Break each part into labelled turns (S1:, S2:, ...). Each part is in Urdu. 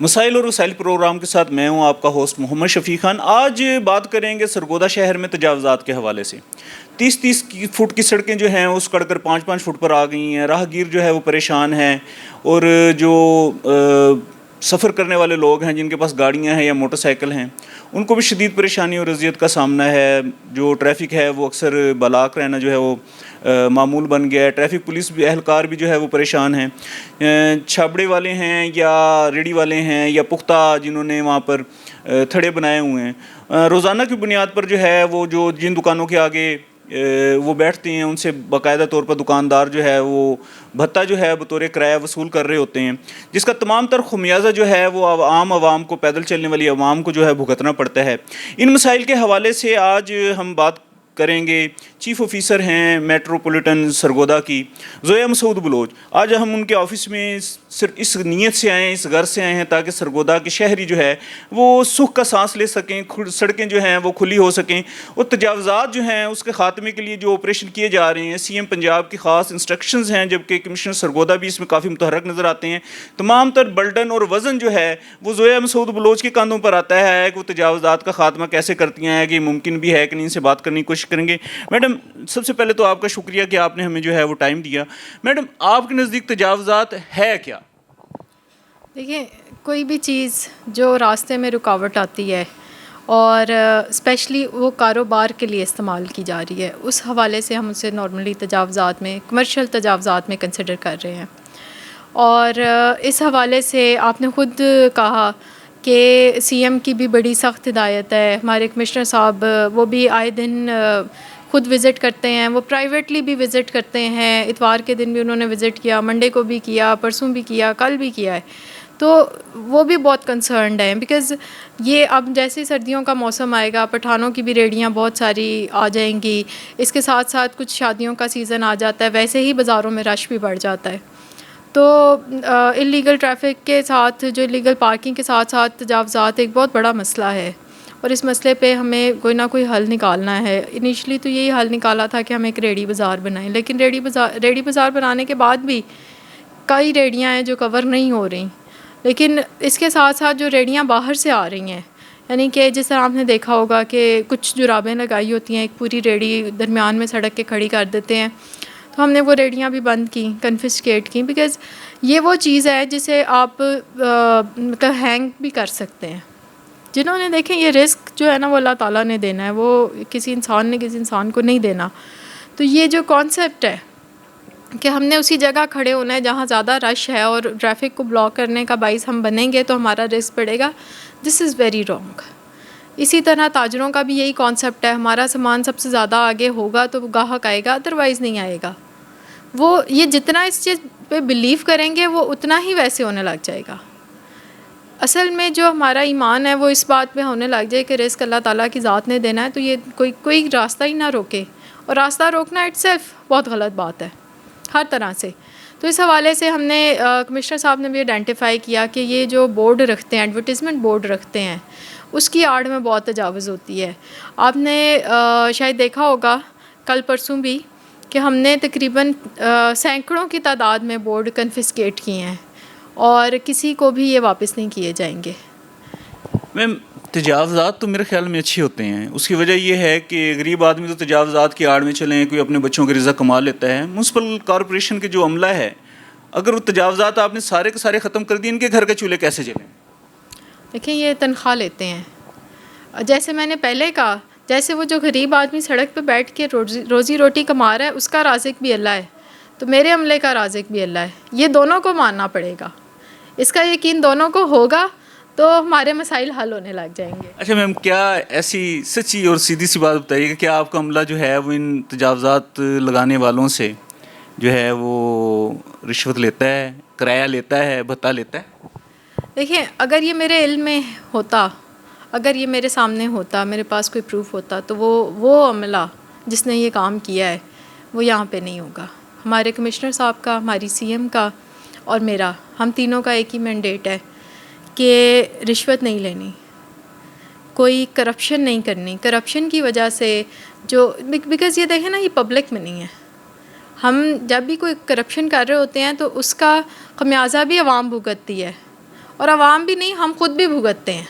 S1: مسائل اور وسائل پروگرام کے ساتھ میں ہوں آپ کا ہوسٹ محمد شفیع خان. آج بات کریں گے سرگودا شہر میں تجاوزات کے حوالے سے. 30 فٹ کی سڑکیں جو ہیں اس کڑ کر 5 فٹ پر آ گئی ہیں. راہ گیر جو ہے وہ پریشان ہیں, اور جو سفر کرنے والے لوگ ہیں جن کے پاس گاڑیاں ہیں یا موٹر سائیکل ہیں ان کو بھی شدید پریشانی اور اذیت کا سامنا ہے. جو ٹریفک ہے وہ اکثر بلاک رہنا جو ہے وہ معمول بن گیا ہے. ٹریفک پولیس بھی اہلکار بھی جو ہے وہ پریشان ہیں. چھابڑے والے ہیں یا ریڑھی والے ہیں یا پختہ جنہوں نے وہاں پر تھڑے بنائے ہوئے ہیں, روزانہ کی بنیاد پر جو ہے وہ جو جن دکانوں کے آگے وہ بیٹھتے ہیں ان سے باقاعدہ طور پر دکاندار جو ہے وہ بھتہ جو ہے بطور کرایہ وصول کر رہے ہوتے ہیں, جس کا تمام تر خمیازہ جو ہے وہ عام عوام کو, پیدل چلنے والی عوام کو جو ہے بھگتنا پڑتا ہے. ان مسائل کے حوالے سے آج ہم بات کریں گے. چیف آفیسر ہیں میٹروپولیٹن سرگودا کی زویا مسعود بلوچ. آج ہم ان کے آفس میں صرف اس نیت سے آئے ہیں, اس غرض سے آئے ہیں تاکہ سرگودا کے شہری جو ہے وہ سکھ کا سانس لے سکیں, سڑکیں جو ہیں وہ کھلی ہو سکیں, اور تجاوزات جو ہیں اس کے خاتمے کے لیے جو آپریشن کیے جا رہے ہیں. سی ایم پنجاب کی خاص انسٹرکشنز ہیں, جبکہ کمشنر سرگودا بھی اس میں کافی متحرک نظر آتے ہیں. تمام تر برڈن اور وزن جو ہے وہ زویا مسعود بلوچ کے کاندھوں پر آتا ہے کہ وہ تجاوزات کا خاتمہ کیسے کرتی ہیں, کہ ممکن بھی ہے کہ نہیں. ان سے بات کرنے کی کوشش کریں گے. میڈم سب سے پہلے تو آپ کا شکریہ کہ آپ نے ہمیں جو ہے وہ ٹائم دیا. میڈم آپ کے نزدیک تجاوزات ہے کیا؟
S2: دیکھیں, کوئی بھی چیز جو راستے میں رکاوٹ آتی ہے اور اسپیشلی وہ کاروبار کے لیے استعمال کی جا رہی ہے, اس حوالے سے ہم اسے نارملی تجاوزات میں, کمرشل تجاوزات میں کنسیڈر کر رہے ہیں. اور اس حوالے سے آپ نے خود کہا کہ سی ایم کی بھی بڑی سخت ہدایت ہے. ہمارے کمشنر صاحب وہ بھی آئے دن خود وزٹ کرتے ہیں, وہ پرائیویٹلی بھی وزٹ کرتے ہیں. اتوار کے دن بھی انہوں نے وزٹ کیا, منڈے کو بھی کیا, پرسوں بھی کیا, کل بھی کیا ہے. تو وہ بھی بہت کنسرنڈ ہیں بیکاز یہ اب جیسے سردیوں کا موسم آئے گا, پٹھانوں کی بھی ریڑیاں بہت ساری آ جائیں گی. اس کے ساتھ ساتھ کچھ شادیوں کا سیزن آ جاتا ہے, ویسے ہی بازاروں میں رش بھی بڑھ جاتا ہے. تو انلیگل ٹریفک کے ساتھ جو انلیگل پارکنگ کے ساتھ ساتھ تجاوزات ایک بہت بڑا مسئلہ ہے, اور اس مسئلے پہ ہمیں کوئی نہ کوئی حل نکالنا ہے. انیشلی تو یہی حل نکالا تھا کہ ہم ایک ریڑی بازار بنائیں, لیکن ریڑی بازار بنانے کے بعد بھی کئی ریڑیاں ہیں جو کور نہیں ہو رہی. لیکن اس کے ساتھ ساتھ جو ریڑیاں باہر سے آ رہی ہیں, یعنی کہ جس طرح آپ نے دیکھا ہوگا کہ کچھ جرابیں لگائی ہوتی ہیں, ایک پوری ریڑی درمیان میں سڑک کے کھڑی کر دیتے ہیں, تو ہم نے وہ ریڑیاں بھی بند کی, کنفسکیٹ کی, بیکاز یہ وہ چیز ہے جسے آپ مطلب ہینگ بھی کر سکتے ہیں. جنہوں نے دیکھیں یہ رسک جو ہے نا وہ اللہ تعالیٰ نے دینا ہے, وہ کسی انسان نے کسی انسان کو نہیں دینا. تو یہ جو کانسیپٹ ہے کہ ہم نے اسی جگہ کھڑے ہونا ہے جہاں زیادہ رش ہے اور ٹریفک کو بلاک کرنے کا باعث ہم بنیں گے تو ہمارا رسک بڑھے گا. دس از ویری رانگ. اسی طرح تاجروں کا بھی یہی کانسیپٹ ہے, ہمارا سامان سب سے زیادہ آگے ہوگا تو گاہک آئے گا, ادروائز نہیں آئے گا. وہ یہ جتنا اس چیز پہ بلیو کریں گے وہ اتنا ہی ویسے ہونے لگ جائے گا. اصل میں جو ہمارا ایمان ہے وہ اس بات پہ ہونے لگ جائے کہ رزق اللہ تعالیٰ کی ذات نے دینا ہے, تو یہ کوئی راستہ ہی نہ روکے, اور راستہ روکنا اٹ سیلف بہت غلط بات ہے ہر طرح سے. تو اس حوالے سے ہم نے کمشنر صاحب نے بھی آئیڈینٹیفائی کیا کہ یہ جو بورڈ رکھتے ہیں, ایڈورٹیزمنٹ بورڈ رکھتے ہیں, اس کی آڑ میں بہت تجاوز ہوتی ہے. آپ نے شاید دیکھا ہوگا کل پرسوں بھی کہ ہم نے تقریباً سینکڑوں کی تعداد میں بورڈ کنفسکیٹ کیے ہیں, اور کسی کو بھی یہ واپس نہیں کیے جائیں گے.
S1: میم تجاوزات تو میرے خیال میں اچھے ہوتے ہیں. اس کی وجہ یہ ہے کہ غریب آدمی تو تجاوزات کی آڑ میں چلیں, کوئی اپنے بچوں کے رزق کما لیتا ہے. میونسپل کارپوریشن کے جو عملہ ہے, اگر وہ تجاوزات آپ نے سارے کے سارے ختم کر دیے, ان کے گھر کے چولہے کیسے چلیں؟
S2: دیکھیں یہ تنخواہ لیتے ہیں. جیسے میں نے پہلے کہا, جیسے وہ جو غریب آدمی سڑک پہ بیٹھ کے روزی روٹی کما رہا ہے اس کا رازق بھی اللہ ہے, تو میرے عملے کا رازق بھی اللہ ہے. یہ دونوں کو ماننا پڑے گا, اس کا یقین دونوں کو ہوگا تو ہمارے مسائل حل ہونے لگ جائیں گے.
S1: اچھا میم, کیا ایسی سچی اور سیدھی سی بات بتائیے کہ کیا آپ کا عملہ جو ہے وہ ان تجاوزات لگانے والوں سے جو ہے وہ رشوت لیتا ہے, کرایہ لیتا ہے, بھتہ لیتا ہے؟
S2: دیکھیں اگر یہ میرے علم میں ہوتا, اگر یہ میرے سامنے ہوتا, میرے پاس کوئی پروف ہوتا, تو وہ عملہ جس نے یہ کام کیا ہے وہ یہاں پہ نہیں ہوگا. ہمارے کمشنر صاحب کا, ہماری سی ایم کا اور میرا, ہم تینوں کا ایک ہی مینڈیٹ ہے کہ رشوت نہیں لینی, کوئی کرپشن نہیں کرنی. کرپشن کی وجہ سے جو بیکاز یہ دیکھیں نا یہ پبلک میں نہیں ہے, ہم جب بھی کوئی کرپشن کر رہے ہوتے ہیں تو اس کا خمیازہ بھی عوام بھگتتی ہے, اور عوام بھی نہیں، ہم خود بھی بھگتتے ہیں.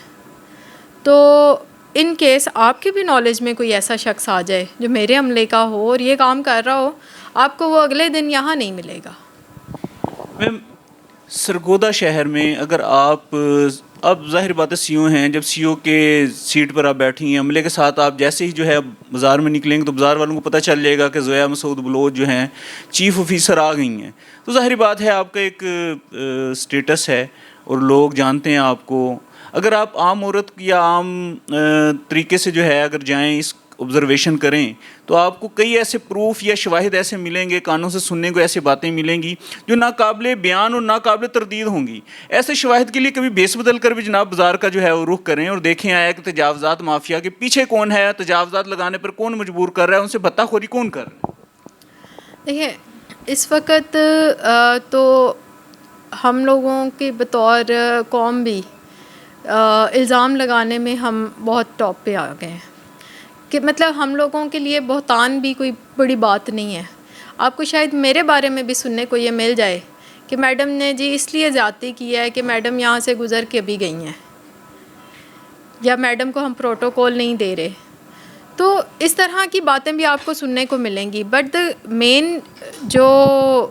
S2: تو ان کیس آپ کی بھی نالج میں کوئی ایسا شخص آ جائے جو میرے عملے کا ہو اور یہ کام کر رہا ہو، آپ کو وہ اگلے دن یہاں نہیں ملے گا.
S1: میم سرگودا شہر میں اگر آپ اب ظاہر بات ہے سی او ہیں، جب سی او کے سیٹ پر آپ بیٹھی ہیں، عملے کے ساتھ آپ جیسے ہی جو ہے بازار میں نکلیں گے تو بازار والوں کو پتہ چل جائے گا کہ زویا مسعود بلوچ جو ہیں چیف آفیسر آ گئی ہیں، تو ظاہر بات ہے آپ کا ایک اسٹیٹس ہے اور لوگ جانتے ہیں آپ کو. اگر آپ عام عورت یا عام طریقے سے جو ہے اگر جائیں اس آبزرویشن کریں تو آپ کو کئی ایسے پروف یا شواہد ایسے ملیں گے، کانوں سے سننے کو ایسی باتیں ملیں گی جو ناقابل بیان اور ناقابل تردید ہوں گی. ایسے شواہد کے لیے کبھی بیس بدل کر بھی جناب بازار کا جو ہے وہ رخ کریں اور دیکھیں آیا کہ تجاوزات مافیا کے پیچھے کون ہے، تجاوزات لگانے پر کون مجبور کر رہا ہے، ان سے بھتہ خوری کون کر رہا ہے.
S2: دیکھیں اس وقت تو ہم لوگوں کے بطور قوم بھی الزام لگانے میں ہم بہت ٹاپ پہ آ گئے ہیں کہ مطلب ہم لوگوں کے لیے بہتان بھی کوئی بڑی بات نہیں ہے. آپ کو شاید میرے بارے میں بھی سننے کو یہ مل جائے کہ میڈم نے جی اس لیے زیادتی کی ہے کہ میڈم یہاں سے گزر کے بھی گئی ہیں، یا میڈم کو ہم پروٹوکول نہیں دے رہے. تو اس طرح کی باتیں بھی آپ کو سننے کو ملیں گی. بٹ دا مین جو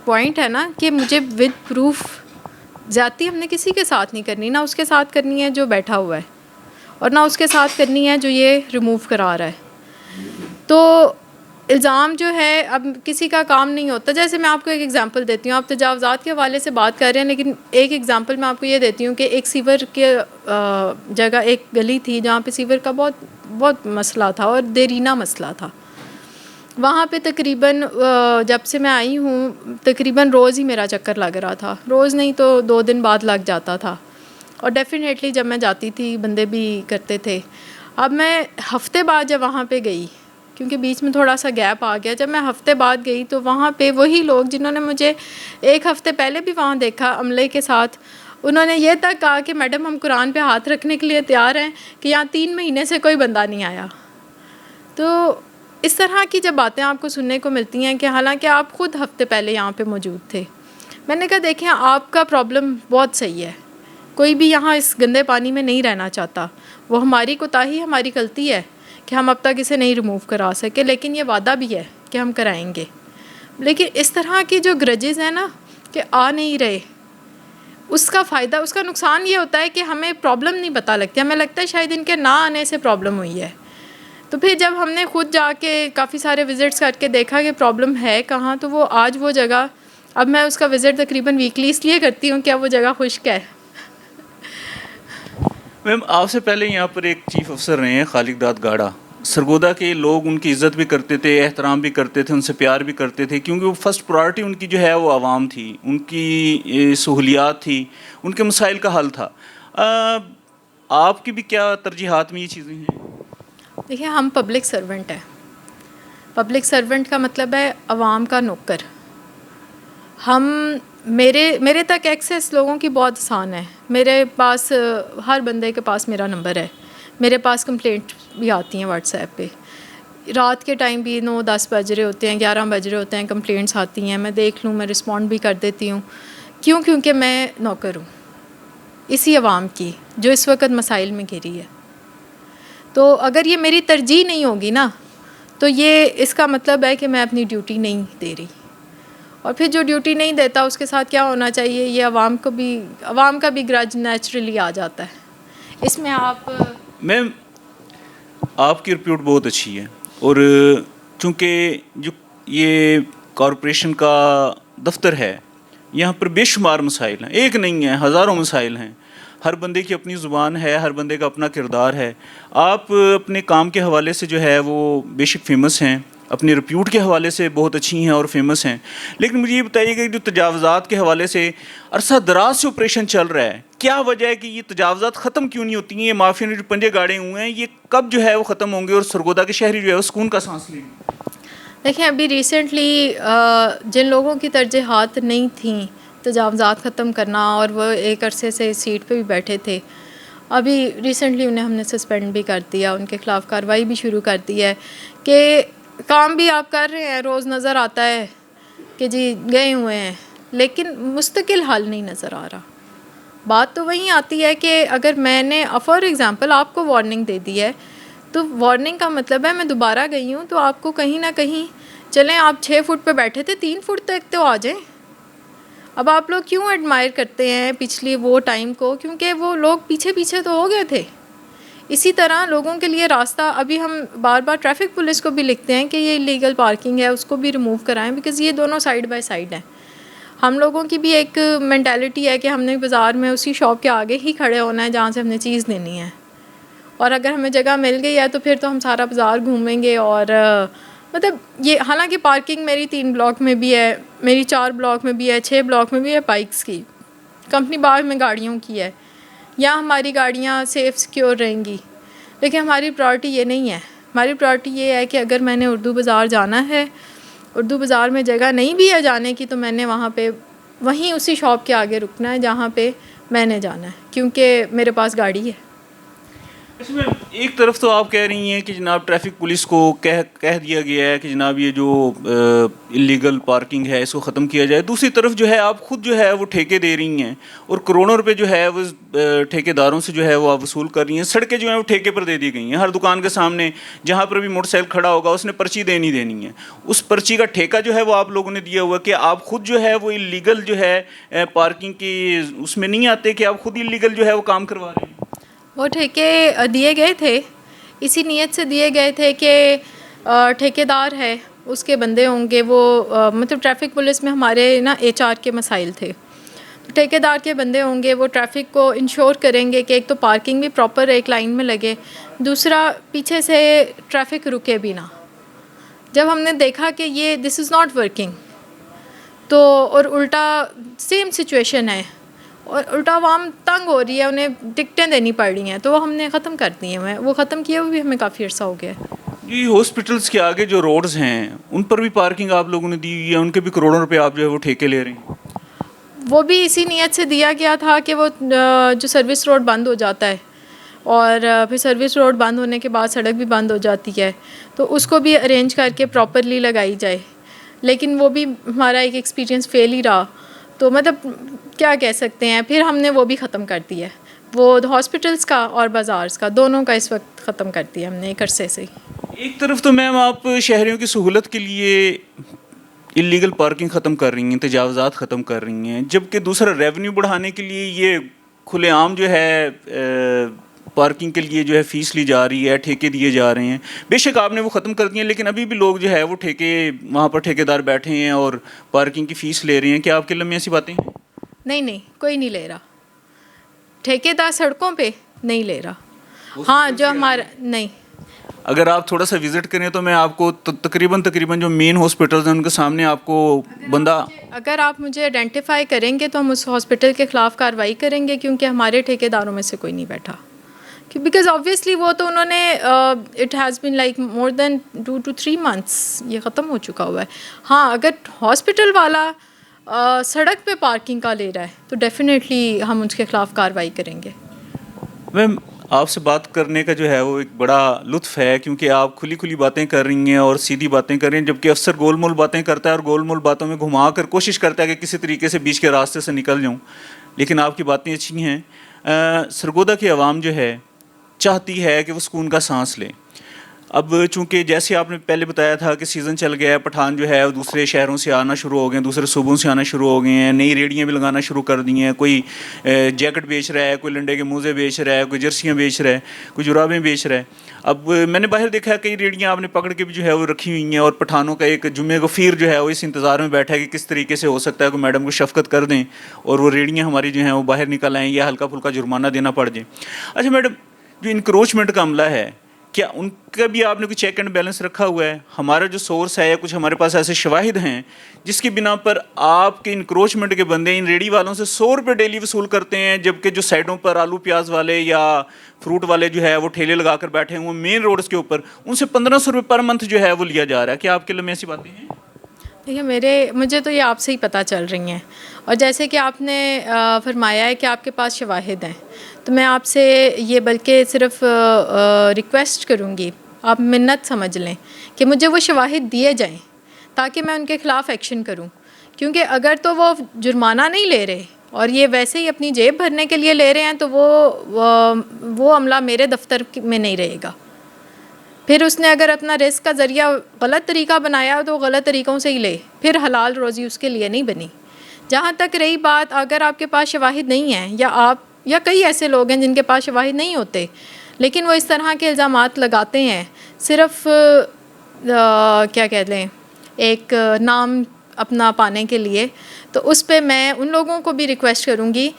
S2: پوائنٹ ہے نا کہ مجھے ود پروف زیادتی ہم نے کسی کے ساتھ نہیں کرنی، نہ اس کے ساتھ کرنی ہے جو بیٹھا ہوا ہے اور نہ اس کے ساتھ کرنی ہے جو یہ ریموو کرا رہا ہے. تو الزام جو ہے اب کسی کا کام نہیں ہوتا. جیسے میں آپ کو ایک ایگزامپل دیتی ہوں، آپ تجاوزات کے حوالے سے بات کر رہے ہیں، لیکن ایک ایگزامپل میں آپ کو یہ دیتی ہوں کہ ایک سیور کے جگہ ایک گلی تھی جہاں پہ سیور کا بہت مسئلہ تھا اور دیرینہ مسئلہ تھا. وہاں پہ تقریباً جب سے میں آئی ہوں تقریباً روز ہی میرا چکر لگ رہا تھا، روز نہیں تو 2 دن بعد لگ جاتا تھا. اور ڈیفینیٹلی جب میں جاتی تھی بندے بھی کرتے تھے. اب میں ہفتے بعد جب وہاں پہ گئی، کیونکہ بیچ میں تھوڑا سا گیپ آ گیا، جب میں ہفتے بعد گئی تو وہاں پہ وہی لوگ جنہوں نے مجھے 1 ہفتے پہلے بھی وہاں دیکھا عملے کے ساتھ، انہوں نے یہ تک کہا کہ میڈم ہم قرآن پہ ہاتھ رکھنے کے لیے تیار ہیں کہ یہاں 3 مہینے سے کوئی بندہ نہیں آیا. تو اس طرح کی جب باتیں آپ کو سننے کو ملتی ہیں کہ حالانکہ آپ خود ہفتے پہلے یہاں پہ موجود تھے. میں نے کہا دیکھیں آپ کا پرابلم بہت صحیح ہے، کوئی بھی یہاں اس گندے پانی میں نہیں رہنا چاہتا. وہ ہماری کوتاہی، ہماری غلطی ہے کہ ہم اب تک اسے نہیں ریموو کرا سکے، لیکن یہ وعدہ بھی ہے کہ ہم کرائیں گے. لیکن اس طرح کی جو گرجز ہیں نا کہ آ نہیں رہے، اس کا فائدہ، اس کا نقصان یہ ہوتا ہے کہ ہمیں پرابلم نہیں پتہ لگتی. ہمیں لگتا ہے شاید ان کے نہ آنے سے پرابلم ہوئی ہے. تو پھر جب ہم نے خود جا کے کافی سارے وزٹس کر کے دیکھا کہ پرابلم ہے کہاں، تو وہ آج وہ جگہ، اب میں اس کا وزٹ تقریباً ویکلی اس لیے کرتی ہوں کہ اب وہ جگہ خشک ہے.
S1: میم آپ سے پہلے یہاں پر ایک چیف افسر رہے ہیں خالق داد گاڑا. سرگودا کے لوگ ان کی عزت بھی کرتے تھے، احترام بھی کرتے تھے، ان سے پیار بھی کرتے تھے، کیونکہ وہ فرسٹ پرائرٹی ان کی جو ہے وہ عوام تھی، ان کی سہولیات تھی، ان کے مسائل کا حل تھا. آپ کی بھی کیا ترجیحات میں یہ چیزیں ہیں؟
S2: دیکھیں ہم پبلک سرونٹ ہیں. پبلک سرونٹ کا مطلب ہے عوام کا نوکر. میرے تک ایکسیس لوگوں کی بہت آسان ہے. میرے پاس ہر بندے کے پاس میرا نمبر ہے. میرے پاس کمپلینٹ بھی آتی ہیں واٹس ایپ پہ. رات کے ٹائم بھی 9-10 بج رہے ہوتے ہیں، 11 بج رہے ہوتے ہیں، کمپلینٹس آتی ہیں. میں دیکھ لوں، میں رسپونڈ بھی کر دیتی ہوں. کیونکہ میں نوکر ہوں اسی عوام کی جو اس وقت مسائل میں گھری ہے. تو اگر یہ میری ترجیح نہیں ہوگی نا تو یہ اس کا مطلب ہے کہ میں اپنی ڈیوٹی نہیں دے رہی. اور پھر جو ڈیوٹی نہیں دیتا اس کے ساتھ کیا ہونا چاہیے، یہ عوام کا بھی گرج نیچرلی آ جاتا ہے. اس میں
S1: میم آپ کی رپیوٹ بہت اچھی ہے، اور چونکہ جو یہ کارپوریشن کا دفتر ہے یہاں پر بے شمار مسائل ہیں، ایک نہیں ہیں، ہزاروں مسائل ہیں. ہر بندے کی اپنی زبان ہے، ہر بندے کا اپنا کردار ہے. آپ اپنے کام کے حوالے سے جو ہے وہ بے شک فیمس ہیں، اپنی رپیوٹ کے حوالے سے بہت اچھی ہیں اور فیمس ہیں. لیکن مجھے یہ بتائیے کہ جو تجاوزات کے حوالے سے عرصہ دراز سے آپریشن چل رہا ہے، کیا وجہ ہے کہ یہ تجاوزات ختم کیوں نہیں ہوتی ہیں؟ یہ مافیا نے جو پنجے گاڑے ہوئے ہیں یہ کب جو ہے وہ ختم ہوں گے اور سرگودا کے شہری جو ہے وہ سکون کا سانس لیں گے؟
S2: دیکھیں ابھی ریسنٹلی جن لوگوں کی ترجیحات نہیں تھیں تجاوزات ختم کرنا اور وہ ایک عرصے سے سیٹ پہ بھی بیٹھے تھے، ابھی ریسنٹلی انہیں ہم نے سسپینڈ بھی کر دیا، ان کے خلاف کارروائی بھی شروع کر دی ہے. کہ کام بھی آپ کر رہے ہیں، روز نظر آتا ہے کہ جی گئے ہوئے ہیں، لیکن مستقل حل نہیں نظر آ رہا. بات تو وہیں آتی ہے کہ اگر میں نے فار ایگزامپل آپ کو وارننگ دے دی ہے تو وارننگ کا مطلب ہے میں دوبارہ گئی ہوں تو آپ کو کہیں نہ کہیں چلیں آپ 6 فٹ پہ بیٹھے تھے 3 فٹ تک تو آ جائیں. اب آپ لوگ کیوں ایڈمائر کرتے ہیں پچھلی وہ ٹائم کو؟ کیونکہ وہ لوگ پیچھے پیچھے تو ہو گئے تھے. اسی طرح لوگوں کے لیے راستہ ابھی ہم بار بار ٹریفک پولیس کو بھی لکھتے ہیں کہ یہ لیگل پارکنگ ہے اس کو بھی ریموو کرائیں بیکاز یہ دونوں سائڈ بائی سائڈ ہیں. ہم لوگوں کی بھی ایک مینٹیلٹی ہے کہ ہم نے بازار میں اسی شاپ کے آگے ہی کھڑے ہونا ہے جہاں سے ہم نے چیز لینی ہے, اور اگر ہمیں جگہ مل گئی ہے تو پھر تو ہم سارا بازار گھومیں گے. اور مطلب یہ حالانکہ پارکنگ میری 3 بلاک میں بھی ہے, میری 4 بلاک میں بھی ہے, 6 بلاک میں بھی ہے بائکس کی, کمپنی باغ میں گاڑیوں کی ہے, یا ہماری گاڑیاں سیف سیکیور رہیں گی. لیکن ہماری پرائورٹی یہ نہیں ہے. ہماری پرائورٹی یہ ہے کہ اگر میں نے اردو بازار جانا ہے, اردو بازار میں جگہ نہیں بھی ہے جانے کی, تو میں نے وہاں پہ وہیں اسی شاپ کے آگے رکنا ہے جہاں پہ میں نے جانا ہے, کیونکہ میرے پاس گاڑی ہے.
S1: اس میں ایک طرف تو آپ کہہ رہی ہیں کہ جناب ٹریفک پولیس کو کہہ دیا گیا ہے کہ جناب یہ جو اللیگل پارکنگ ہے اس کو ختم کیا جائے, دوسری طرف جو ہے آپ خود جو ہے وہ ٹھیکے دے رہی ہیں اور کروڑوں روپے جو ہے وہ ٹھیکے داروں سے جو ہے وہ آپ وصول کر رہی ہیں. سڑکیں جو ہیں وہ ٹھیکے پر دے دی گئی ہیں, ہر دکان کے سامنے جہاں پر بھی موٹر سائیکل کھڑا ہوگا اس نے پرچی دینی ہے. اس پرچی کا ٹھیکہ جو ہے وہ آپ لوگوں نے دیا ہوا کہ آپ خود جو ہے وہ اللیگل جو ہے پارکنگ کی اس میں نہیں آتے کہ آپ خود اللیگل جو ہے وہ کام کروا رہے ہیں.
S2: وہ ٹھیکے دیے گئے تھے, اسی نیت سے دیے گئے تھے کہ ٹھیکے دار ہے اس کے بندے ہوں گے وہ, مطلب ٹریفک پولیس میں ہمارے نا HR کے مسائل تھے, تو ٹھیکے دار کے بندے ہوں گے وہ ٹریفک کو انشور کریں گے کہ ایک تو پارکنگ بھی پراپر ایک لائن میں لگے, دوسرا پیچھے سے ٹریفک رکے بھی نہ. جب ہم نے دیکھا کہ یہ دس از ناٹ ورکنگ تو, اور الٹا سیم سچویشن ہے اور الٹا عوام تنگ ہو رہی ہے, انہیں ٹکٹیں دینی پڑ رہی ہیں, تو وہ ہم نے ختم کر دی ہیں. وہ ختم کیے ہوئے بھی ہمیں کافی عرصہ ہو گیا ہے.
S1: جی ہاسپٹلس کے آگے جو روڈز ہیں ان پر بھی پارکنگ آپ لوگوں نے دی ہوئی ہے, ان کے بھی کروڑوں روپے آپ جو ہے وہ ٹھیکے لے رہے ہیں.
S2: وہ بھی اسی نیت سے دیا گیا تھا کہ وہ جو سروس روڈ بند ہو جاتا ہے اور پھر سروس روڈ بند ہونے کے بعد سڑک بھی بند ہو جاتی ہے, تو اس کو بھی ارینج کر کے پراپرلی لگائی جائے. لیکن وہ بھی ہمارا ایک ایکسپیرینس فیل ہی رہا, تو مطلب کیا کہہ سکتے ہیں, پھر ہم نے وہ بھی ختم کر دیا ہے. وہ ہاسپٹلس کا اور بازارس کا دونوں کا اس وقت ختم کر دیا ہم نے ایک عرصے سے.
S1: ایک طرف تو میم آپ شہریوں کی سہولت کے لیے اللیگل پارکنگ ختم کر رہی ہیں, تجاوزات ختم کر رہی ہیں, جبکہ دوسرا ریونیو بڑھانے کے لیے یہ کھلے عام جو ہے پارکنگ کے لیے جو ہے فیس لی جا رہی ہے, ٹھیکے دیے جا رہے ہیں. بے شک آپ نے وہ ختم کر دیے, لیکن ابھی بھی لوگ جو ہے وہ ٹھیکے وہاں پر ٹھیکے دار بیٹھے ہیں اور پارکنگ کی فیس لے رہے ہیں. کیا آپ کے لمحے ایسی باتیں ہیں؟
S2: نہیں کوئی نہیں لے رہا, ٹھیکے دار سڑکوں پہ نہیں لے رہا. ہاں جو ہمارا نہیں,
S1: اگر آپ تھوڑا سا وزٹ کریں تو میں آپ کو تقریباً جو مین ہاسپٹلز ہیں ان کے سامنے آپ کو بندہ,
S2: اگر آپ مجھے آئیڈینٹیفائی کریں گے تو ہم اس ہاسپٹل کے خلاف کارروائی کریں گے, کیونکہ ہمارے ٹھیکے داروں میں سے کوئی نہیں بیٹھا. بیکاز آبویسلی وہ تو انہوں نے it has been like more than 2 to 3 months یہ ختم ہو چکا ہوا ہے. ہاں اگر ہاسپٹل والا سڑک پہ پارکنگ کا لے رہا ہے تو ڈیفینیٹلی ہم اس کے خلاف کارروائی کریں گے.
S1: میم آپ سے بات کرنے کا جو ہے وہ ایک بڑا لطف ہے, کیونکہ آپ کھلی باتیں کر رہی ہیں اور سیدھی باتیں کر رہی ہیں, جبکہ افسر گول مول باتیں کرتا ہے اور گول مول باتوں میں گھما کر کوشش کرتا ہے کہ کسی طریقے سے بیچ کے راستے سے نکل جاؤں. لیکن آپ کی باتیں اچھی ہیں. سرگودا کی عوام جو ہے چاہتی ہے کہ وہ سکون کا سانس لے. اب چونکہ جیسے آپ نے پہلے بتایا تھا کہ سیزن چل گیا ہے, پٹھان جو ہے وہ دوسرے شہروں سے آنا شروع ہو گئے ہیں, دوسرے صوبوں سے آنا شروع ہو گئے ہیں, نئی ریڑیاں بھی لگانا شروع کر دی ہیں. کوئی جیکٹ بیچ رہا ہے, کوئی لنڈے کے موزے بیچ رہا ہے, کوئی جرسیاں بیچ رہا ہے, کوئی جرابیں بیچ رہا ہے. اب میں نے باہر دیکھا کئی ریڑیاں آپ نے پکڑ کے بھی جو ہے وہ رکھی ہوئی ہیں, اور پٹھانوں کا ایک جمعہ غفیر جو ہے وہ اس انتظار میں بیٹھا ہے کہ کس طریقے سے ہو سکتا ہے کہ میڈم کو شفقت کر دیں اور وہ ریڑیاں ہماری جو ہیں وہ باہر نکل آئیں یا ہلکا پھلکا جرمانہ دینا پڑ جائے. اچھا میڈم, جو انکروچمنٹ کا عملہ ہے, کیا ان کا بھی آپ نے کوئی چیک اینڈ بیلنس رکھا ہوا ہے؟ ہمارا جو سورس ہے یا کچھ ہمارے پاس ایسے شواہد ہیں جس کی بنا پر آپ کے انکروچمنٹ کے بندے ان ریڑی والوں سے 100 روپے ڈیلی وصول کرتے ہیں, جبکہ جو سائڈوں پر آلو پیاز والے یا فروٹ والے جو ہے وہ ٹھیلے لگا کر بیٹھے ہیں وہ مین روڈز کے اوپر, ان سے 1500 روپے پر منتھ جو ہے وہ لیا جا رہا ہے. کیا آپ کے لمحے ایسی باتیں ہیں؟
S2: دیکھیے مجھے تو یہ آپ سے ہی پتہ چل رہی ہیں, اور جیسے کہ آپ نے فرمایا ہے کہ آپ کے پاس شواہد ہیں, تو میں آپ سے یہ بلکہ صرف ریکویسٹ کروں گی, آپ منت سمجھ لیں کہ مجھے وہ شواہد دیے جائیں تاکہ میں ان کے خلاف ایکشن کروں. کیونکہ اگر تو وہ جرمانہ نہیں لے رہے اور یہ ویسے ہی اپنی جیب بھرنے کے لیے لے رہے ہیں تو وہ عملہ میرے دفتر میں نہیں رہے گا. پھر اس نے اگر اپنا رزق کا ذریعہ غلط طریقہ بنایا تو غلط طریقوں سے ہی لے, پھر حلال روزی اس کے لیے نہیں بنی. جہاں تک رہی بات, اگر آپ کے پاس شواہد نہیں ہیں یا آپ یا کئی ایسے لوگ ہیں جن کے پاس شواہد نہیں ہوتے لیکن وہ اس طرح کے الزامات لگاتے ہیں صرف کیا کہتے ہیں ایک نام اپنا پانے کے لیے, تو اس پہ میں ان لوگوں کو بھی ریکویسٹ کروں گی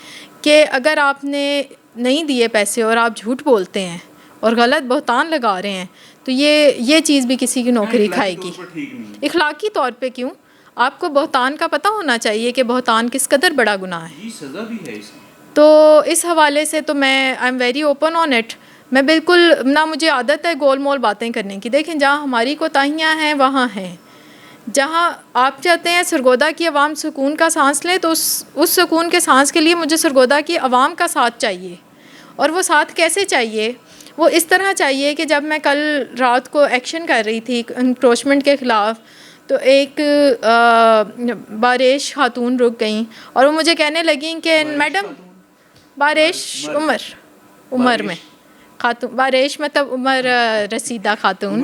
S2: کہ اگر آپ نے نہیں دیے پیسے اور آپ جھوٹ بولتے ہیں اور غلط بہتان لگا رہے ہیں تو یہ چیز بھی کسی کی نوکری کھائے گی. اخلاقی طور پہ کیوں, آپ کو بہتان کا پتہ ہونا چاہیے کہ بہتان کس قدر بڑا گناہ ہے.
S1: سزا بھی ہے اس میں.
S2: تو اس حوالے سے تو میں I am very open on it. میں بالکل نہ مجھے عادت ہے گول مول باتیں کرنے کی. دیکھیں جہاں ہماری کوتاہیاں ہیں وہاں ہیں. جہاں آپ چاہتے ہیں سرگودا کی عوام سکون کا سانس لیں تو اس سکون کے سانس کے لیے مجھے سرگودا کی عوام کا ساتھ چاہیے. اور وہ ساتھ کیسے چاہیے؟ وہ اس طرح چاہیے کہ جب میں کل رات کو ایکشن کر رہی تھی انکروچمنٹ کے خلاف تو ایک بارش خاتون رک گئیں اور وہ مجھے کہنے لگیں کہ میڈم بارش عمر میں خاتون, بارش مطلب عمر رسیدہ خاتون,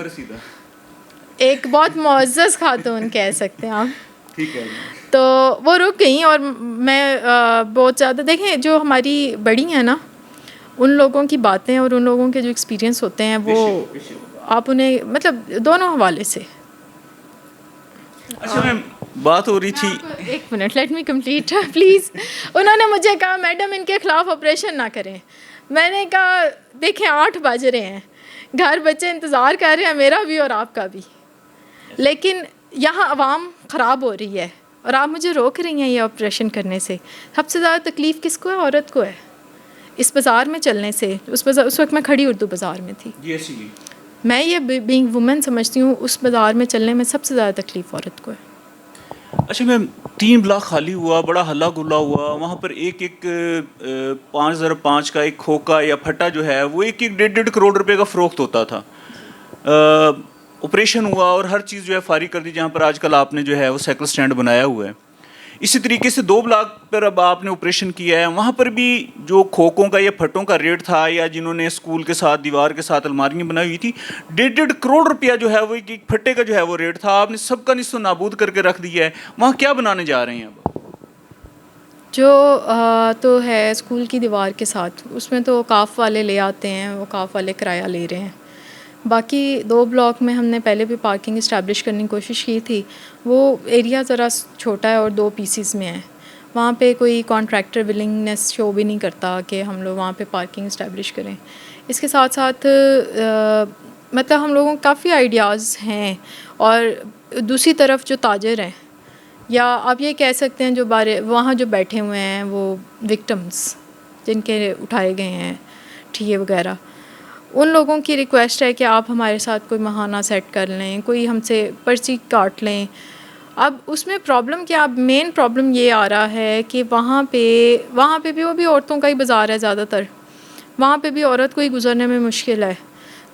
S2: ایک بہت معزز خاتون کہہ سکتے ہیں آپ.
S1: ٹھیک ہے.
S2: تو وہ رک گئیں اور میں بہت زیادہ, دیکھیں جو ہماری بڑی ہیں نا ان لوگوں کی باتیں اور ان لوگوں کے جو ایکسپیرینس ہوتے ہیں وہ آپ انہیں مطلب دونوں حوالے سے.
S1: اچھا میم بات ہو رہی تھی,
S2: ایک minute let me complete please. انہوں نے مجھے کہا میڈم ان کے خلاف آپریشن نہ کریں. میں نے کہا دیکھیں 8 بج رہے ہیں, گھر بچے انتظار کر رہے ہیں میرا بھی اور آپ کا بھی, لیکن یہاں عوام خراب ہو رہی ہے اور آپ مجھے روک رہی ہیں یہ آپریشن کرنے سے. سب سے زیادہ تکلیف کس کو ہے؟ عورت کو ہے اس بازار میں چلنے سے. اس وقت میں کھڑی اردو بازار میں تھی. میں یہ بینگ وومن سمجھتی ہوں اس بازار میں چلنے میں سب سے زیادہ تکلیف عورت کو ہے.
S1: اچھا میم 3 بلاک خالی ہوا, بڑا ہلا گلا ہوا, وہاں پر ایک 5005 کا ایک کھوکا یا پھٹا جو ہے وہ 1.5 کروڑ روپے کا فروخت ہوتا تھا. آپریشن ہوا اور ہر چیز جو ہے فارغ کر دی, جہاں پر آج کل آپ نے جو ہے وہ سائیکل سٹینڈ بنایا ہوا ہے. اسی طریقے سے 2 بلاک پر اب آپ نے آپریشن کیا ہے, وہاں پر بھی جو کھوکوں کا یا پھٹوں کا ریٹ تھا یا جنہوں نے اسکول کے ساتھ دیوار کے ساتھ الماریاں بنائی ہوئی تھی 1.5 کروڑ روپیہ جو ہے وہ ایک پھٹے کا جو ہے وہ ریٹ تھا. آپ نے سب کا نصف و نابود کر کے رکھ دیا ہے. وہاں کیا بنانے جا رہے ہیں اب؟
S2: جو تو ہے اسکول کی دیوار کے ساتھ, اس میں تو اوقاف والے لے آتے ہیں, اوقاف والے کرایہ لے رہے ہیں. باقی 2 بلاک میں ہم نے پہلے بھی پارکنگ اسٹیبلش کرنے کی کوشش کی تھی. وہ ایریا ذرا چھوٹا ہے اور 2 پیسز میں ہے. وہاں پہ کوئی کانٹریکٹر ولنگنیس شو بھی نہیں کرتا کہ ہم لوگ وہاں پہ پارکنگ اسٹیبلش کریں. اس کے ساتھ ساتھ مطلب ہم لوگوں کو کافی آئیڈیاز ہیں. اور دوسری طرف جو تاجر ہیں یا آپ یہ کہہ سکتے ہیں جو وہاں جو بیٹھے ہوئے ہیں وہ وکٹمز جن کے اٹھائے گئے ہیں ٹھیے وغیرہ, ان لوگوں کی ریکویسٹ ہے کہ آپ ہمارے ساتھ کوئی ماہانہ سیٹ کر لیں, کوئی ہم سے پرچی کاٹ لیں. اب اس میں پرابلم کیا, مین پرابلم یہ آ رہا ہے کہ وہاں پہ بھی وہ بھی عورتوں کا ہی بازار ہے زیادہ تر. وہاں پہ بھی عورت کو ہی گزرنے میں مشکل ہے.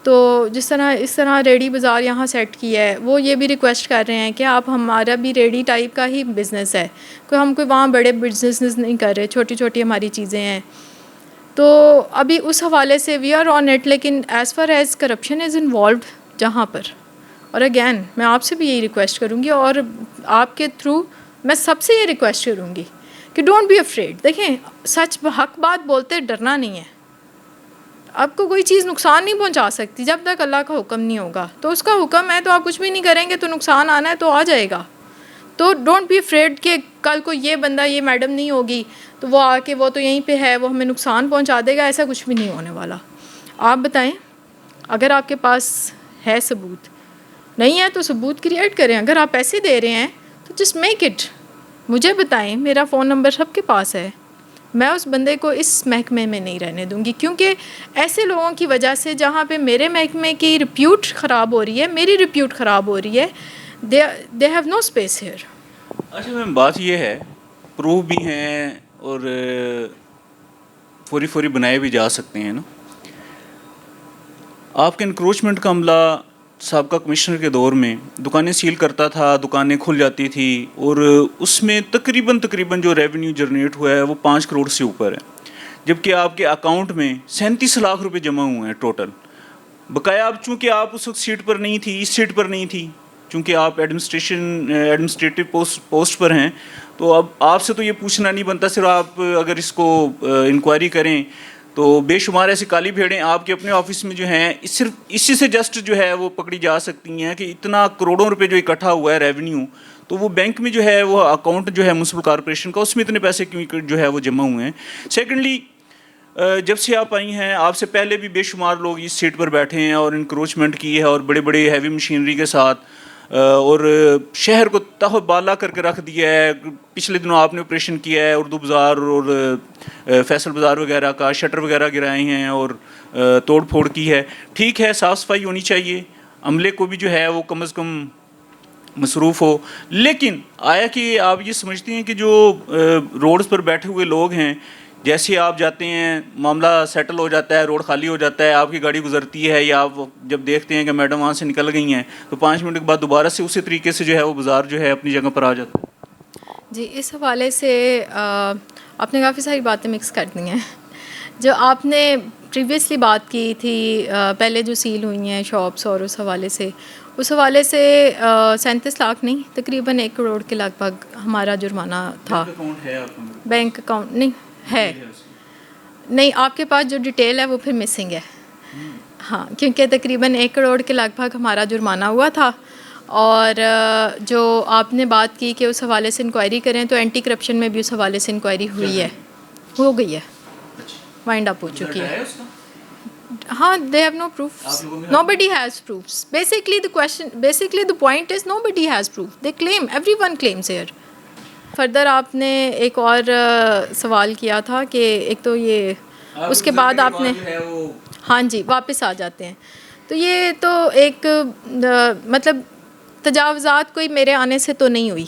S2: تو اس طرح ریڈی بازار یہاں سیٹ کیا ہے, وہ یہ بھی ریکویسٹ کر رہے ہیں کہ آپ ہمارا بھی ریڈی ٹائپ کا ہی بزنس ہے, ہم کوئی وہاں بڑے بزنس نہیں کر رہے, چھوٹی چھوٹی ہماری چیزیں ہیں. تو ابھی اس حوالے سے وی آر آن اٹ, لیکن as far as corruption is involved جہاں پر. اور اگین میں آپ سے بھی یہی ریکویسٹ کروں گی اور آپ کے تھرو میں سب سے یہ ریکویسٹ کروں گی کہ ڈونٹ بی افریڈ. دیکھیں سچ حق بات بولتے ڈرنا نہیں ہے. آپ کو کوئی چیز نقصان نہیں پہنچا سکتی جب تک اللہ کا حکم نہیں ہوگا. تو اس کا حکم ہے تو آپ کچھ بھی نہیں کریں گے تو نقصان آنا ہے تو آ جائے گا. تو ڈونٹ بی افریڈ کہ کل کو یہ بندہ یہ میڈم نہیں ہوگی تو وہ آ کے وہ تو یہیں پہ ہے وہ ہمیں نقصان پہنچا دے گا. ایسا کچھ بھی نہیں ہونے والا. آپ بتائیں اگر آپ کے پاس ہے ثبوت, نہیں ہے تو ثبوت کریٹ کریں. اگر آپ پیسے دے رہے ہیں تو جسٹ میک اٹ, مجھے بتائیں, میرا فون نمبر سب کے پاس ہے. میں اس بندے کو اس محکمے میں نہیں رہنے دوں گی, کیونکہ ایسے لوگوں کی وجہ سے جہاں پہ میرے محکمے کی ریپیوٹ خراب ہو رہی ہے, میری ریپیوٹ خراب ہو رہی ہے, they have no space here.
S1: اچھا میم بات یہ ہے, پروف بھی ہیں اور فوری بنائے بھی جا سکتے ہیں نا. آپ کے انکروچمنٹ کا عملہ سابقہ کمشنر کے دور میں دکانیں سیل کرتا تھا, دکانیں کھل جاتی تھی, اور اس میں تقریباً جو ریونیو جنریٹ ہوا ہے وہ 5 کروڑ سے اوپر ہے, جبکہ آپ کے اکاؤنٹ میں 37 لاکھ روپے جمع ہوئے ہیں ٹوٹل. بقایا اب چونکہ آپ اس وقت سیٹ پر نہیں تھی, اس سیٹ پر نہیں تھی, چونکہ آپ ایڈمنسٹریٹو پوسٹ پر ہیں, تو اب آپ سے تو یہ پوچھنا نہیں بنتا. صرف آپ اگر اس کو انکوائری کریں تو بے شمار ایسی کالی بھیڑیں آپ کے اپنے آفس میں جو ہیں, صرف اسی سے جسٹ جو ہے وہ پکڑی جا سکتی ہیں کہ اتنا کروڑوں روپے جو اکٹھا ہوا ہے ریونیو, تو وہ بینک میں جو ہے وہ اکاؤنٹ جو ہے میونسپل کارپوریشن کا, اس میں اتنے پیسے کیوں جو ہے وہ جمع ہوئے ہیں. سیکنڈلی, جب سے آپ آئی ہیں, آپ سے پہلے بھی بے شمار لوگ اس سیٹ پر بیٹھے ہیں اور انکروچمنٹ کی ہے, اور بڑے بڑے ہیوی مشینری کے ساتھ, اور شہر کو تہ بالا کر کے رکھ دیا ہے. پچھلے دنوں آپ نے آپریشن کیا ہے اردو بازار اور فیصل بازار وغیرہ کا, شٹر وغیرہ گرائے ہیں اور توڑ پھوڑ کی ہے. ٹھیک ہے, صاف صفائی ہونی چاہیے, عملے کو بھی جو ہے وہ کم از کم مصروف ہو, لیکن آیا کہ آپ یہ سمجھتے ہیں کہ جو روڈز پر بیٹھے ہوئے لوگ ہیں, جیسے آپ جاتے ہیں معاملہ سیٹل ہو جاتا ہے, روڈ خالی ہو جاتا ہے, آپ کی گاڑی گزرتی ہے, یا آپ جب دیکھتے ہیں کہ میڈم وہاں سے نکل گئی ہیں تو 5 منٹ کے بعد دوبارہ سے اسی طریقے سے جو ہے وہ بازار جو ہے اپنی جگہ پر آ جاتا ہے.
S2: جی, اس حوالے سے آپ نے کافی ساری باتیں مکس کر دی ہیں. جو آپ نے پریویسلی بات کی تھی پہلے جو سیل ہوئی ہیں شاپس, اور اس حوالے سے 37 لاکھ نہیں, تقریباً 1 کروڑ کے لگ بھگ ہمارا جرمانہ تھا. بینک اکاؤنٹ نہیں ہے, نہیں, آپ کے پاس جو ڈیٹیل ہے وہ پھر مسنگ ہے. ہاں, کیونکہ تقریباً 1 کروڑ کے لگ بھگ ہمارا جرمانہ ہوا تھا. اور جو آپ نے بات کی کہ اس حوالے سے انکوائری کریں, تو اینٹی کرپشن میں بھی اس حوالے سے انکوائری ہوئی ہے, ہو گئی ہے, وائنڈ اپ ہو چکی ہے. ہاں, they have no proofs. Nobody has proofs. Basically the point is nobody has proof. They claim, everyone claims here. Further آپ نے ایک اور سوال کیا تھا کہ ایک تو یہ, اس کے بعد آپ نے, ہاں جی, واپس آ جاتے ہیں. تو یہ تو ایک مطلب تجاوزات کوئی میرے آنے سے تو نہیں ہوئی,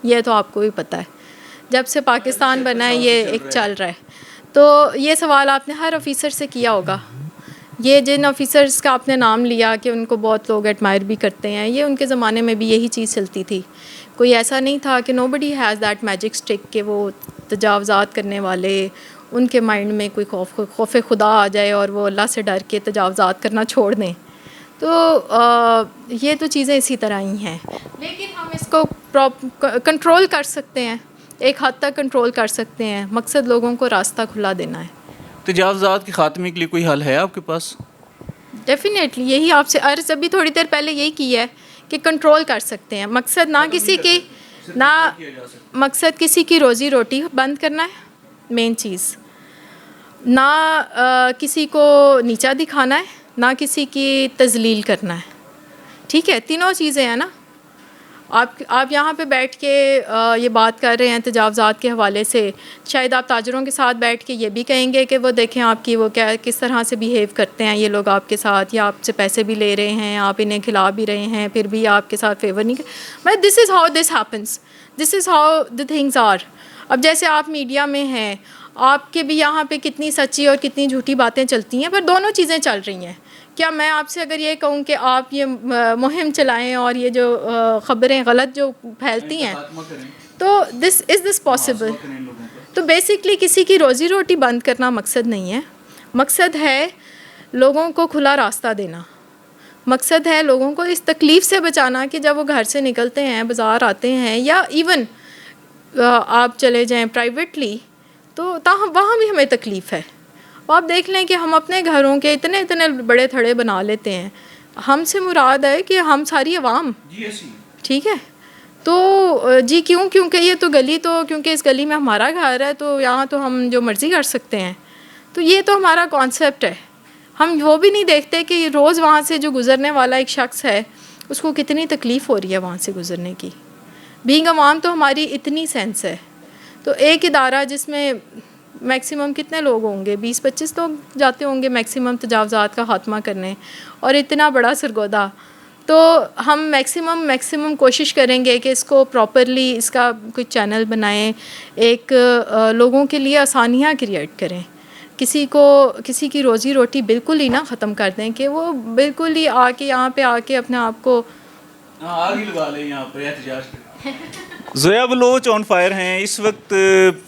S2: یہ تو آپ کو بھی پتہ ہے, جب سے پاکستان بنا ہے یہ ایک چل رہا ہے. تو یہ سوال آپ نے ہر آفیسر سے کیا ہوگا. یہ جن آفیسرس کا آپ نے نام لیا کہ ان کو بہت لوگ ایڈمائر بھی کرتے ہیں, یہ ان کے زمانے میں بھی یہی چیز چلتی تھی. کوئی ایسا نہیں تھا کہ nobody has that magic stick کہ وہ تجاوزات کرنے والے ان کے مائنڈ میں کوئی خوف خدا آ جائے اور وہ اللہ سے ڈر کے تجاوزات کرنا چھوڑ دیں. تو یہ تو چیزیں اسی طرح ہی ہیں, لیکن ہم اس کو کنٹرول کر سکتے ہیں, ایک حد تک کنٹرول کر سکتے ہیں. مقصد لوگوں کو راستہ کھلا دینا ہے.
S1: تجاوزات کے خاتمے کے لیے کوئی حل ہے آپ کے پاس؟
S2: ڈیفینیٹلی یہی آپ سے عرض ابھی تھوڑی دیر پہلے یہی کی ہے کہ کنٹرول کر سکتے ہیں. مقصد نہ کسی کی, نہ مقصد کسی کی روزی روٹی بند کرنا ہے مین چیز, نہ کسی کو نیچا دکھانا ہے, نہ کسی کی تذلیل کرنا ہے. ٹھیک ہے, تینوں چیزیں ہیں نا. آپ یہاں پہ بیٹھ کے یہ بات کر رہے ہیں تجاوزات کے حوالے سے, شاید آپ تاجروں کے ساتھ بیٹھ کے یہ بھی کہیں گے کہ وہ دیکھیں آپ کی وہ کیا کس طرح سے بیہیو کرتے ہیں یہ لوگ آپ کے ساتھ, یا آپ سے پیسے بھی لے رہے ہیں, آپ انہیں کھلا بھی رہے ہیں, پھر بھی آپ کے ساتھ فیور نہیں کر. This is how this happens, this is how the things are. اب جیسے آپ میڈیا میں ہیں, آپ کے بھی یہاں پہ کتنی سچی اور کتنی جھوٹی باتیں چلتی ہیں, پر دونوں چیزیں چل رہی ہیں. کیا میں آپ سے اگر یہ کہوں کہ آپ یہ مہم چلائیں اور یہ جو خبریں غلط جو پھیلتی ہیں, تو دس پاسبل؟ تو بیسکلی کسی کی روزی روٹی بند کرنا مقصد نہیں ہے. مقصد ہے لوگوں کو کھلا راستہ دینا. مقصد ہے لوگوں کو اس تکلیف سے بچانا کہ جب وہ گھر سے نکلتے ہیں, بازار آتے ہیں, یا ایون آپ چلے جائیں پرائیویٹلی, تو وہاں بھی ہمیں تکلیف ہے. آپ دیکھ لیں کہ ہم اپنے گھروں کے اتنے بڑے تھڑے بنا لیتے ہیں. ہم سے مراد ہے کہ ہم ساری عوام, ٹھیک ہے, تو جی کیونکہ یہ تو گلی, تو کیونکہ اس گلی میں ہمارا گھر ہے تو یہاں تو ہم جو مرضی کر سکتے ہیں. تو یہ تو ہمارا کانسیپٹ ہے. ہم وہ بھی نہیں دیکھتے کہ روز وہاں سے جو گزرنے والا ایک شخص ہے اس کو کتنی تکلیف ہو رہی ہے وہاں سے گزرنے کی. بینگ عوام تو ہماری اتنی سینس ہے. تو ایک ادارہ جس میں میکسیمم کتنے لوگ ہوں گے, 20-25 لوگ جاتے ہوں گے میکسیمم تجاوزات کا خاتمہ کرنے, اور اتنا بڑا سرگودا, تو ہم میکسیمم کوشش کریں گے کہ اس کو پراپرلی اس کا کوئی چینل بنائیں, ایک لوگوں کے لیے آسانیاں کریٹ کریں کسی کی روزی روٹی بالکل ہی نہ ختم کر دیں کہ وہ بالکل ہی آ کے یہاں پہ آ کے اپنے آپ کو
S1: آگ ہی لگا لیں یہاں پہ احتجاج. زویا بلوچ آن فائر ہیں اس وقت.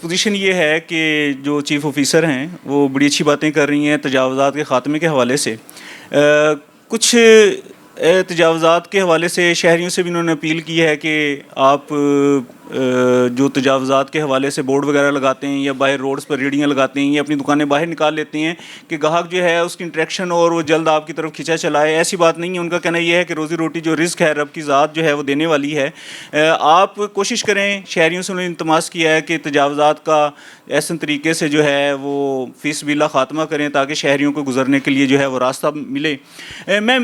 S1: پوزیشن یہ ہے کہ جو چیف آفیسر ہیں وہ بڑی اچھی باتیں کر رہی ہیں تجاوزات کے خاتمے کے حوالے سے. کچھ تجاوزات کے حوالے سے شہریوں سے بھی انہوں نے اپیل کی ہے کہ آپ جو تجاوزات کے حوالے سے بورڈ وغیرہ لگاتے ہیں یا باہر روڈز پر ریڑیاں لگاتے ہیں یا اپنی دکانیں باہر نکال لیتے ہیں کہ گاہک جو ہے اس کی انٹریکشن اور وہ جلد آپ کی طرف کھینچا چلائے. ایسی بات نہیں ہے. ان کا کہنا یہ ہے کہ روزی روٹی جو رزق ہے رب کی ذات جو ہے وہ دینے والی ہے. آپ کوشش کریں. شہریوں سے انہوں نے التماس کیا ہے کہ تجاوزات کا ایسے طریقے سے جو ہے وہ فی سبیل اللہ خاتمہ کریں تاکہ شہریوں کو گزرنے کے لیے جو ہے وہ راستہ ملے. میں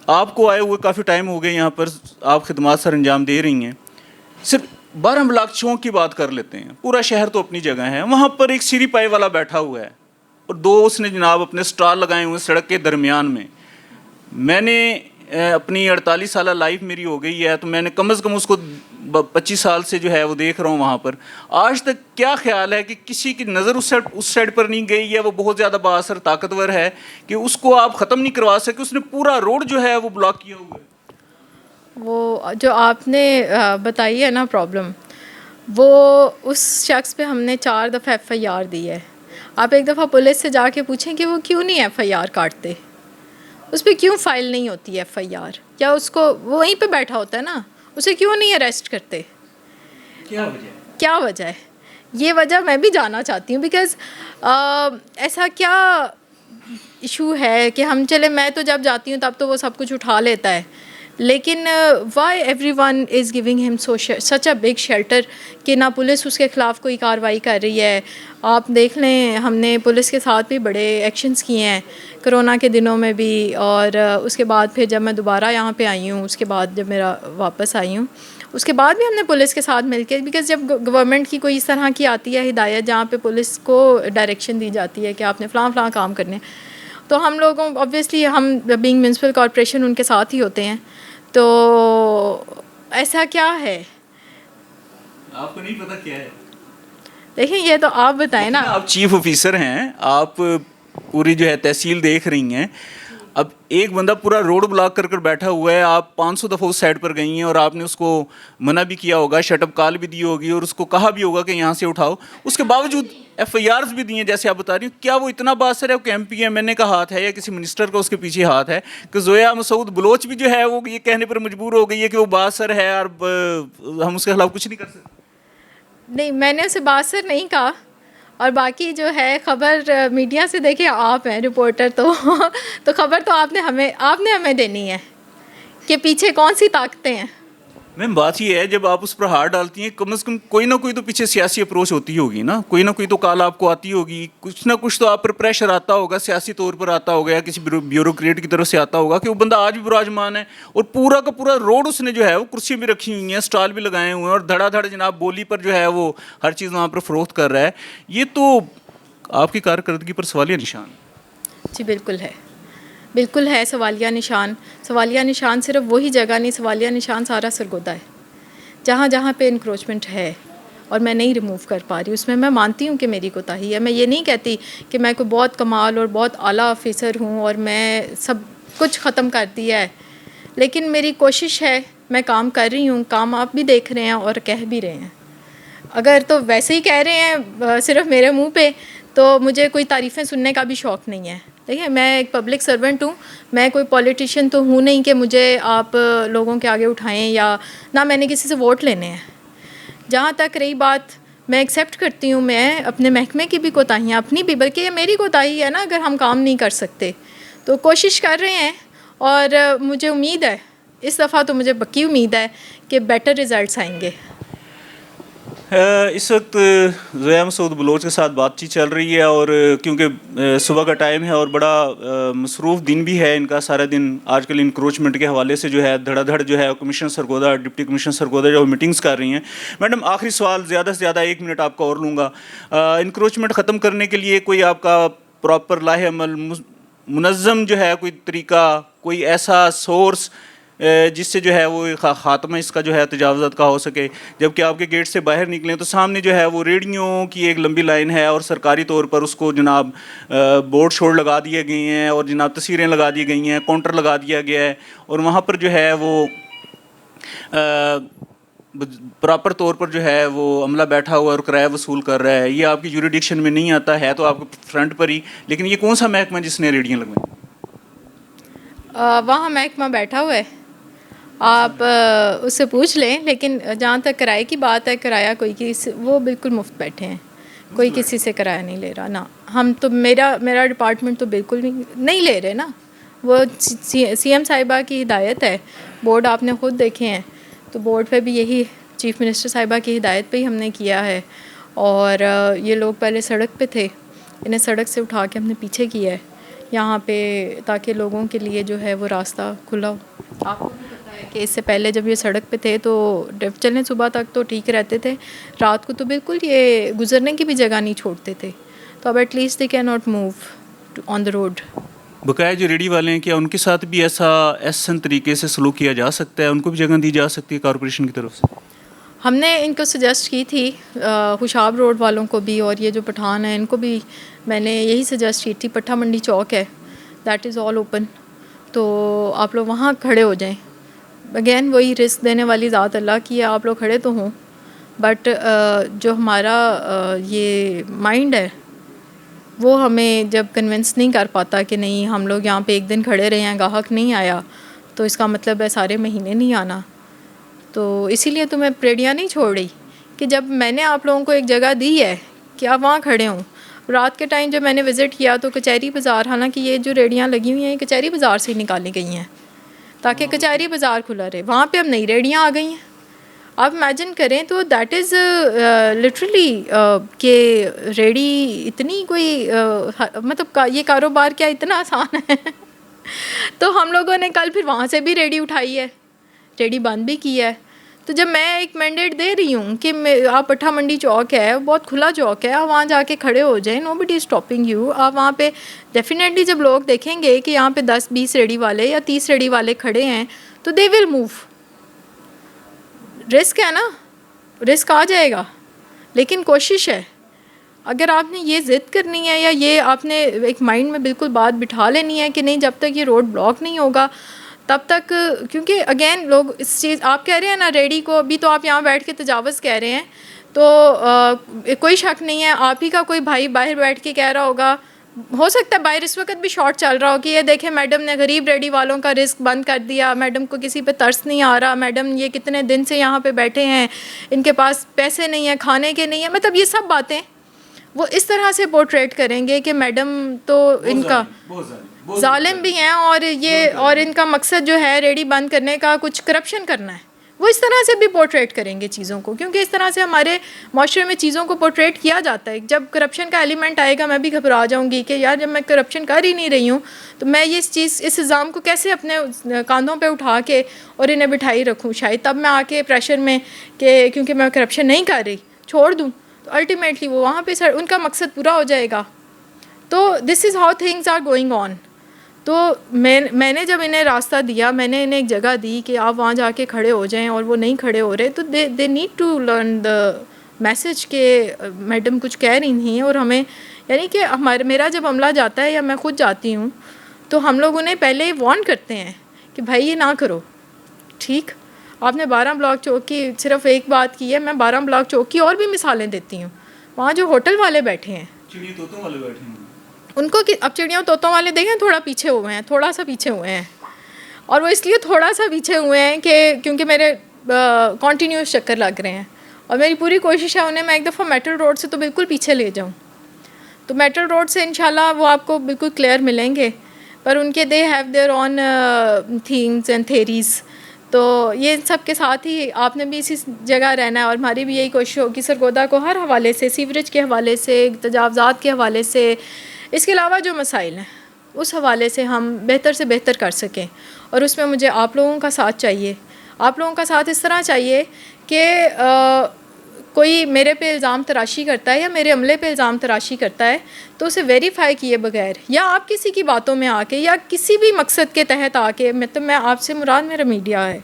S1: آپ کو آئے ہوئے کافی ٹائم ہو گئے یہاں پر. آپ خدمات سر انجام دے رہی ہیں. صرف 12 بلاک چوک کی بات کر لیتے ہیں. پورا شہر تو اپنی جگہ ہے. وہاں پر ایک سیری پائی والا بیٹھا ہوا ہے اور 2 اس نے جناب اپنے سٹال لگائے ہوئے سڑک کے درمیان میں. میں نے اپنی 48 سالہ لائف میری ہو گئی ہے تو میں نے کم از کم اس کو 25 سال سے جو ہے وہ دیکھ رہا ہوں وہاں پر. آج تک کیا خیال ہے کہ کسی کی نظر اس سائڈ پر نہیں گئی ہے؟ وہ بہت زیادہ بااثر طاقتور ہے کہ اس کو آپ ختم نہیں کروا سکے. اس نے پورا روڈ جو ہے وہ بلاک کیا ہوا ہے.
S2: وہ جو آپ نے بتائی ہے نا پرابلم، وہ اس شخص پہ ہم نے 4 دفعہ FIR دی ہے. آپ ایک دفعہ پولیس سے جا کے پوچھیں کہ وہ کیوں نہیں FIR کاٹتے، اس پہ کیوں فائل نہیں ہوتی FIR، یا اس کو وہ وہیں پہ بیٹھا ہوتا ہے نا، اسے کیوں نہیں اریسٹ کرتے؟ کیا وجہ ہے؟ یہ وجہ میں بھی جاننا چاہتی ہوں. بیکاز ایسا کیا ایشو ہے کہ ہم چلے، میں تو جب جاتی ہوں تب تو وہ سب کچھ اٹھا لیتا ہے، لیکن why everyone is giving him such a big shelter کہ نہ پولیس اس کے خلاف کوئی کارروائی کر رہی ہے. آپ دیکھ لیں، ہم نے پولیس کے ساتھ بھی بڑے ایکشنز کیے ہیں کرونا کے دنوں میں بھی، اور اس کے بعد پھر جب میں دوبارہ یہاں پہ آئی ہوں، اس کے بعد جب میرا واپس آئی ہوں اس کے بعد بھی ہم نے پولیس کے ساتھ مل کے، بیکاز جب گورنمنٹ کی کوئی اس طرح کی آتی ہے ہدایت جہاں پہ پولیس کو ڈائریکشن دی جاتی ہے کہ آپ نے فلاں فلاں کام کرنے، تو ہم لوگوں آبویسلی ہم بینگ میونسپل کارپوریشن ان کے ساتھ ہی ہوتے ہیں. تو ایسا کیا ہے؟
S1: آپ کو نہیں پتا کیا ہے؟
S2: دیکھیں یہ تو آپ بتائیں نا.
S1: آپ چیف آفیسر ہیں، آپ پوری جو ہے تحصیل دیکھ رہی ہیں. اب ایک بندہ پورا روڈ بلاک کر بیٹھا ہوا ہے. آپ 500 دفعہ اس سائڈ پر گئی ہیں اور آپ نے اس کو منع بھی کیا ہوگا، شٹ اپ کال بھی دی ہوگی اور اس کو کہا بھی ہوگا کہ یہاں سے اٹھاؤ. اس کے باوجود FIRs بھی دی ہیں جیسے آپ بتا رہی ہیں. کیا وہ اتنا بااثر ہے کہ MP ہے MNA کا ہاتھ ہے یا کسی منسٹر کا اس کے پیچھے ہاتھ ہے کہ زویا مسعود بلوچ بھی جو ہے وہ یہ کہنے پر مجبور ہو گئی ہے کہ وہ بااثر ہے اور ہم اس کے خلاف کچھ نہیں کر سکتے؟
S2: نہیں، میں نے اسے بااثر نہیں کہا. اور باقی جو ہے خبر میڈیا سے دیکھیں، آپ ہیں رپورٹر تو خبر تو آپ نے ہمیں دینی ہے کہ پیچھے کون سی طاقتیں ہیں.
S1: میم بات یہ ہے جب آپ اس پر ہاتھ ڈالتی ہیں کم از کم کوئی نہ کوئی تو پیچھے سیاسی اپروچ ہوتی ہوگی نا، کوئی نہ کوئی تو کال آپ کو آتی ہوگی، کچھ نہ کچھ تو آپ پر پریشر آتا ہوگا، سیاسی طور پر آتا ہوگا یا کسی بیوروکریٹ کی طرف سے آتا ہوگا کہ وہ بندہ آج بھی براجمان ہے اور پورا کا پورا روڈ اس نے جو ہے وہ کرسیاں بھی رکھی ہوئی ہیں، سٹال بھی لگائے ہوئے ہیں اور دھڑا دھڑ جناب بولی پر جو ہے وہ ہر چیز وہاں پر فروخت کر رہا ہے. یہ تو آپ کی کارکردگی پر سوالیہ نشان.
S2: جی بالکل ہے سوالیہ نشان. سوالیہ نشان صرف وہی جگہ نہیں، سوالیہ نشان سارا سرگودا ہے. جہاں پہ انکروچمنٹ ہے اور میں نہیں ریموو کر پا رہی، اس میں مانتی ہوں کہ میری کوتاہی ہے. میں یہ نہیں کہتی کہ میں کوئی بہت کمال اور بہت اعلیٰ آفیسر ہوں اور میں سب کچھ ختم کر دیا ہے، لیکن میری کوشش ہے، میں کام کر رہی ہوں. کام آپ بھی دیکھ رہے ہیں اور کہہ بھی رہے ہیں. اگر تو ویسے ہی کہہ رہے ہیں صرف میرے منہ پہ، تو مجھے کوئی تعریفیں سننے کا بھی شوق نہیں ہے. دیکھیں، میں ایک پبلک سرونٹ ہوں، میں کوئی پولیٹیشین تو ہوں نہیں کہ مجھے آپ لوگوں کے آگے اٹھائیں، یا نہ میں نے کسی سے ووٹ لینے ہیں. جہاں تک رہی بات، میں ایکسیپٹ کرتی ہوں میں اپنے محکمے کی بھی کوتاہیاں، اپنی بھی، بلکہ یہ میری کوتاہی ہے نا اگر ہم کام نہیں کر سکتے. تو کوشش کر رہے ہیں اور مجھے امید ہے، اس دفعہ تو مجھے پکی امید ہے کہ بیٹر ریزلٹس آئیں گے.
S1: اس وقت زویا مسعود بلوچ کے ساتھ بات چیت چل رہی ہے اور کیونکہ صبح کا ٹائم ہے اور بڑا مصروف دن بھی ہے ان کا، سارا دن آج کل انکروچمنٹ کے حوالے سے جو ہے دھڑا دھڑ جو ہے commissioner Sargodha, deputy commissioner Sargodha جو میٹنگز کر رہی ہیں. میڈم آخری سوال، زیادہ سے زیادہ 1 منٹ آپ کا اور لوں گا. انکروچمنٹ ختم کرنے کے لیے کوئی آپ کا پراپر لاہ عمل، منظم جو ہے کوئی طریقہ، کوئی ایسا سورس جس سے جو ہے وہ خاتمہ اس کا جو ہے تجاوزات کا ہو سکے. جبکہ آپ کے گیٹ سے باہر نکلیں تو سامنے جو ہے وہ ریڑھیوں کی ایک لمبی لائن ہے اور سرکاری طور پر اس کو جناب بورڈ شوڑ لگا دیے گئے ہیں اور جناب تصویریں لگا دی گئی ہیں, کاؤنٹر لگا دیا گیا ہے اور وہاں پر جو ہے وہ پراپر طور پر جو ہے وہ عملہ بیٹھا ہوا اور کرایہ وصول کر رہا ہے. یہ آپ کی جوریڈکشن میں نہیں آتا ہے تو آپ کے فرنٹ پر ہی, لیکن یہ کون سا محکمہ جس نے ریڑیاں لگوائیں؟
S2: وہاں محکمہ بیٹھا ہوا ہے, آپ اس سے پوچھ لیں. لیکن جہاں تک کرائے کی بات ہے, کرایہ وہ بالکل مفت بیٹھے ہیں, کوئی کسی سے کرایہ نہیں لے رہا. نا ہم تو میرا ڈپارٹمنٹ تو بالکل نہیں لے رہے نا. وہ سی ایم صاحبہ کی ہدایت ہے, بورڈ آپ نے خود دیکھے ہیں, تو بورڈ پہ بھی یہی چیف منسٹر صاحبہ کی ہدایت پہ ہی ہم نے کیا ہے. اور یہ لوگ پہلے سڑک پہ تھے, انہیں سڑک سے اٹھا کے ہم نے پیچھے کیا ہے یہاں پہ, تاکہ لوگوں کے لیے جو ہے وہ راستہ کھلا ہو. آپ کو بھی پتہ ہے کہ اس سے پہلے جب یہ سڑک پہ تھے تو چلنے صبح تک تو ٹھیک رہتے تھے, رات کو تو بالکل یہ گزرنے کی بھی جگہ نہیں چھوڑتے تھے. تو اب at least they can not move on the road.
S1: بقایا جو ریڑھی والے ہیں, کیا ان کے ساتھ بھی ایسا احسن طریقے سے سلوک کیا جا سکتا ہے, ان کو بھی جگہ دی جا سکتی ہے کارپوریشن کی طرف سے؟
S2: ہم نے ان کو سجیسٹ کی تھی, خوشاب روڈ والوں کو بھی, اور یہ جو پٹھان ہیں ان کو بھی میں نے یہی سجیسٹ کی تھی. پٹھا منڈی چوک ہے, دیٹ از آل اوپن, تو آپ لوگ وہاں کھڑے ہو جائیں. اگین وہی رسک دینے والی ذات اللہ کی ہے, آپ لوگ کھڑے تو ہوں, بٹ جو ہمارا یہ مائنڈ ہے وہ ہمیں جب کنونس نہیں کر پاتا کہ نہیں ہم لوگ یہاں پہ ایک دن کھڑے رہے ہیں, گاہک نہیں آیا تو اس کا مطلب ہے سارے مہینے نہیں آنا. تو اسی لیے تو میں ریڑیاں نہیں چھوڑ رہی کہ جب میں نے آپ لوگوں کو ایک جگہ دی ہے کہ آپ وہاں کھڑے ہوں. رات کے ٹائم جب میں نے وزٹ کیا تو کچہری بازار, حالانکہ یہ جو ریڑیاں لگی ہوئی ہیں یہ کچہری بازار سے ہی نکالی گئی ہیں تاکہ کچہری بازار کھلا رہے, وہاں پہ اب نئی ریڑیاں آ گئی ہیں. آپ امیجن کریں تو دیٹ از لٹرلی کہ ریڑی اتنی کوئی مطلب یہ کاروبار کیا اتنا آسان ہے. تو ہم لوگوں نے کل پھر وہاں سے بھی ریڑی اٹھائی ہے, ریڑی بند بھی کی ہے. تو جب میں ایک مینڈیٹ دے رہی ہوں کہ آپ پٹھا منڈی چوک ہے, بہت کھلا چوک ہے, آپ وہاں جا کے کھڑے ہو جائیں, نو بڈی اسٹاپنگ یو. آپ وہاں پہ ڈیفینیٹلی جب لوگ دیکھیں گے کہ یہاں پہ 10-20 ریڑی والے یا 30 ریڑی والے کھڑے ہیں تو دے ول موو. رسک ہے نا, رسک آ جائے گا, لیکن کوشش ہے اگر آپ نے یہ ضد کرنی ہے یا یہ آپ نے ایک مائنڈ میں بالکل بات بٹھا لینی ہے کہ نہیں جب تک یہ روڈ بلاک نہیں ہوگا تب تک, کیونکہ اگین لوگ اس چیز آپ کہہ رہے ہیں نا ریڑی کو, ابھی تو آپ یہاں بیٹھ کے تجاوز کہہ رہے ہیں, تو کوئی شک نہیں ہے آپ ہی کا کوئی بھائی باہر بیٹھ کے کہہ رہا ہوگا, ہو سکتا ہے باہر اس وقت بھی شارٹ چل رہا ہو کہ یہ دیکھیں میڈم نے غریب ریڑی والوں کا رزق بند کر دیا, میڈم کو کسی پہ ترس نہیں آ رہا, میڈم یہ کتنے دن سے یہاں پہ بیٹھے ہیں, ان کے پاس پیسے نہیں ہیں, کھانے کے نہیں ہیں. مطلب یہ سب باتیں وہ اس طرح سے پورٹریٹ کریں گے کہ میڈم تو ان کا ظالم بھی ہیں, اور ان کا مقصد جو ہے ریڑی بند کرنے کا کچھ کرپشن کرنا ہے. وہ اس طرح سے بھی پورٹریٹ کریں گے چیزوں کو, کیونکہ اس طرح سے ہمارے معاشرے میں چیزوں کو پورٹریٹ کیا جاتا ہے. جب کرپشن کا ایلیمنٹ آئے گا میں بھی گھبرا جاؤں گی کہ یار جب میں کرپشن کر ہی نہیں رہی ہوں تو میں یہ اس الزام کو کیسے اپنے کاندھوں پہ اٹھا کے اور انہیں بٹھائی رکھوں. شاید تب میں آ کے پریشر میں کہ کیونکہ میں کرپشن نہیں کر رہی چھوڑ دوں, تو الٹیمیٹلی وہ وہاں پہ ان کا مقصد پورا ہو جائے گا. تو this is how things are going on. تو میں نے جب انہیں راستہ دیا, میں نے انہیں ایک جگہ دی کہ آپ وہاں جا کے کھڑے ہو جائیں, اور وہ نہیں کھڑے ہو رہے, تو they need to learn the message کہ میڈم کچھ کہہ رہی تھیں. اور ہمیں یعنی کہ میرا جب عملہ جاتا ہے یا میں خود جاتی ہوں تو ہم لوگ انہیں پہلے ہی وارن کرتے ہیں کہ بھائی یہ نہ کرو. ٹھیک, آپ نے 12 بلاک چوک کی صرف ایک بات کی ہے, میں 12 بلاک چوک کی اور بھی مثالیں دیتی ہوں. وہاں جو ہوٹل والے بیٹھے ہیں,
S1: چڑی طوطوں والے بیٹھے ہیں,
S2: ان کو اب چڑیاں طوطوں والے دیکھیں تھوڑا پیچھے ہوئے ہیں, تھوڑا سا پیچھے ہوئے ہیں. اور وہ اس لیے تھوڑا سا پیچھے ہوئے ہیں کہ کیونکہ میرے کنٹینیوس چکر لگ رہے ہیں, اور میری پوری کوشش ہے انہیں میں ایک دفعہ میٹل روڈ سے تو بالکل پیچھے لے جاؤں. تو میٹل روڈ سے انشاءاللہ وہ آپ کو بالکل کلیئر ملیں گے, پر ان کے they have their on things and theories. تو یہ سب کے ساتھ ہی آپ نے بھی اسی جگہ رہنا ہے, اور ہماری بھی یہی کوشش ہوگی سرگودا کو ہر حوالے سے, سیوریج کے حوالے سے, تجاوزات کے حوالے سے, اس کے علاوہ جو مسائل ہیں اس حوالے سے ہم بہتر سے بہتر کر سکیں. اور اس میں مجھے آپ لوگوں کا ساتھ چاہیے. آپ لوگوں کا ساتھ اس طرح چاہیے کہ کوئی میرے پہ الزام تراشی کرتا ہے یا میرے عملے پہ الزام تراشی کرتا ہے تو اسے ویریفائی کیے بغیر یا آپ کسی کی باتوں میں آ کے یا کسی بھی مقصد کے تحت آ کے مطلب میں آپ سے مراد میرا میڈیا ہے،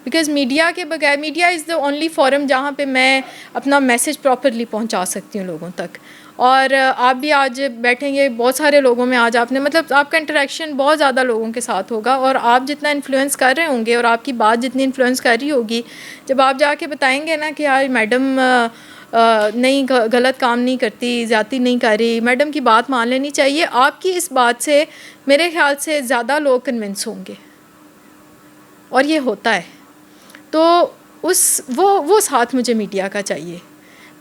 S2: بیکاز میڈیا کے بغیر media is the only forum جہاں پہ میں اپنا میسج پراپرلی پہنچا سکتی ہوں لوگوں تک. اور آپ بھی آج بیٹھیں گے بہت سارے لوگوں میں، آج آپ نے مطلب آپ کا انٹریکشن بہت زیادہ لوگوں کے ساتھ ہوگا اور آپ جتنا انفلوئنس کر رہے ہوں گے اور آپ کی بات جتنی انفلوئنس کر رہی ہوگی، جب آپ جا کے بتائیں گے نا کہ یار میڈم نہیں غلط کام نہیں کرتی، زیادتی نہیں کر رہی، میڈم کی بات مان لینی چاہیے، آپ کی اس بات سے میرے خیال سے زیادہ لوگ کنونس ہوں گے. اور یہ ہوتا ہے. تو وہ ساتھ مجھے میڈیا کا چاہیے.